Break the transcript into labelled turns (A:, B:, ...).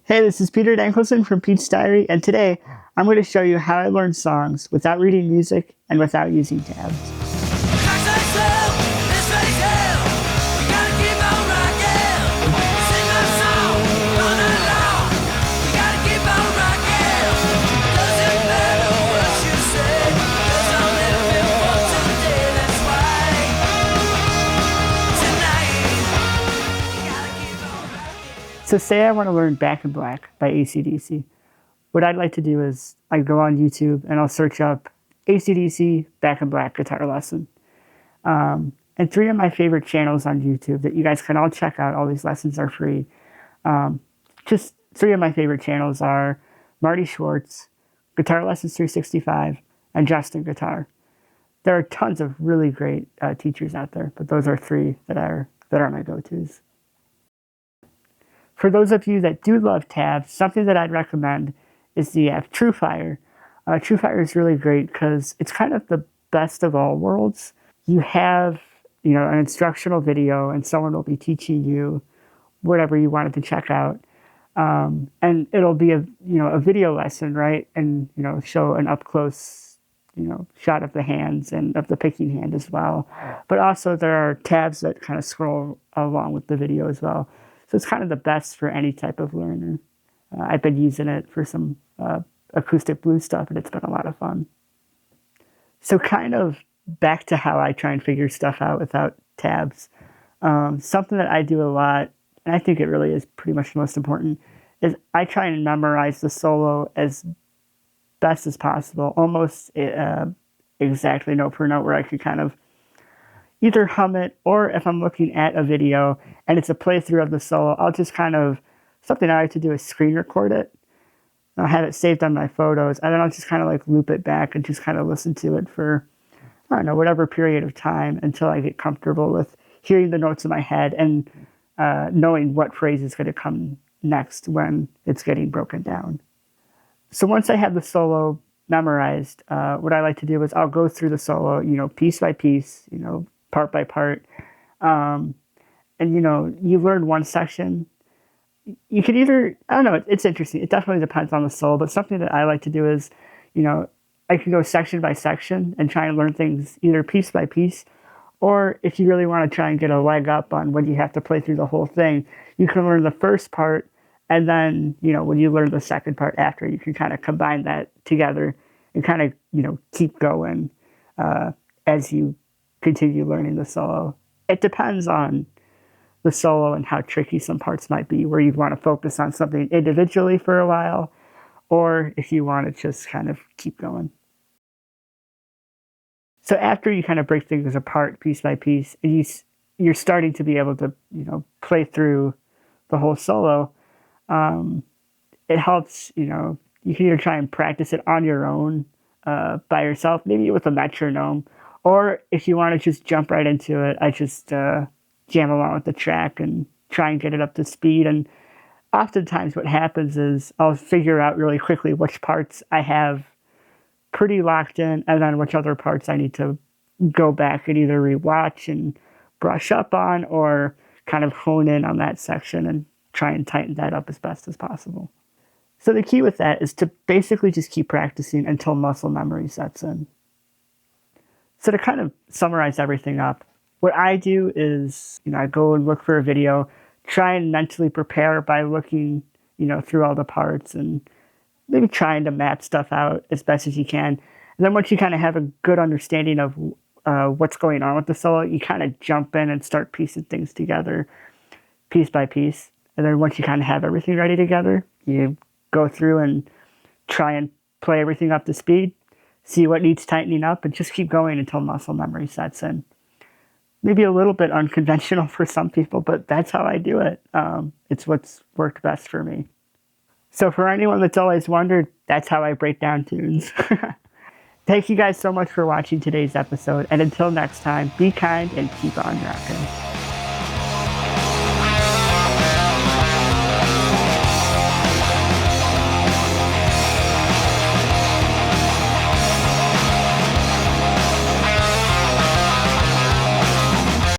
A: Hey, this is Peter Dankelson from Pete's Diary, and today I'm going to show you how I learned songs without reading music and without using tabs. So say I want to learn Back in Black by AC/DC. What I'd like to do is I go on YouTube and I'll search up AC/DC Back in Black guitar lesson. And three of my favorite channels on YouTube that you guys can all check out, all these lessons are free. Just three of my favorite channels are Marty Schwartz, Guitar Lessons 365, and Justin Guitar. There are tons of really great teachers out there, but those are three that are my go-tos. For those of you that do love tabs, something that I'd recommend is the app TrueFire. TrueFire is really great because it's kind of the best of all worlds. You have, an instructional video, and someone will be teaching you whatever you wanted to check out, and it'll be a video lesson, right? And show an up close, shot of the hands and of the picking hand as well. But also there are tabs that kind of scroll along with the video as well. So it's kind of the best for any type of learner. I've been using it for some acoustic blues stuff, and it's been a lot of fun. So kind of back to how I try and figure stuff out without tabs. Something that I do a lot, and I think it really is pretty much the most important, is I try and memorize the solo as best as possible, almost exactly note for note, where I could kind of either hum it, or if I'm looking at a video and it's a playthrough of the solo, I'll just something I like to do is screen record it. I'll have it saved on my photos, and then I'll just kind of loop it back and just kind of listen to it for, whatever period of time until I get comfortable with hearing the notes in my head and knowing what phrase is going to come next when it's getting broken down. So once I have the solo memorized, what I like to do is I'll go through the solo, piece by piece, part by part. And, you learn one section. You could either, it's interesting. It definitely depends on the solo, but something that I like to do is, I can go section by section and try and learn things either piece by piece, or if you really want to try and get a leg up on when you have to play through the whole thing, you can learn the first part, and then, when you learn the second part after, you can kind of combine that together and kind of, keep going as you continue learning the solo. It depends on the solo and how tricky some parts might be, where you'd want to focus on something individually for a while, or if you want to just kind of keep going. So after you kind of break things apart piece by piece, and you're starting to be able to, play through the whole solo, it helps, you can either try and practice it on your own by yourself, maybe with a metronome, or if you want to just jump right into it, I just jam along with the track and try and get it up to speed. And oftentimes what happens is I'll figure out really quickly which parts I have pretty locked in, and then which other parts I need to go back and either rewatch and brush up on, or kind of hone in on that section and try and tighten that up as best as possible. So the key with that is to basically just keep practicing until muscle memory sets in. So to kind of summarize everything up, what I do is, I go and look for a video, try and mentally prepare by looking, through all the parts and maybe trying to map stuff out as best as you can. And then once you kind of have a good understanding of what's going on with the solo, you kind of jump in and start piecing things together piece by piece. And then once you kind of have everything ready together, you go through and try and play everything up to speed, see what needs tightening up, and just keep going until muscle memory sets in. Maybe a little bit unconventional for some people, but that's how I do it. It's what's worked best for me. So for anyone that's always wondered, that's how I break down tunes. Thank you guys so much for watching today's episode, and until next time, be kind and keep on rocking.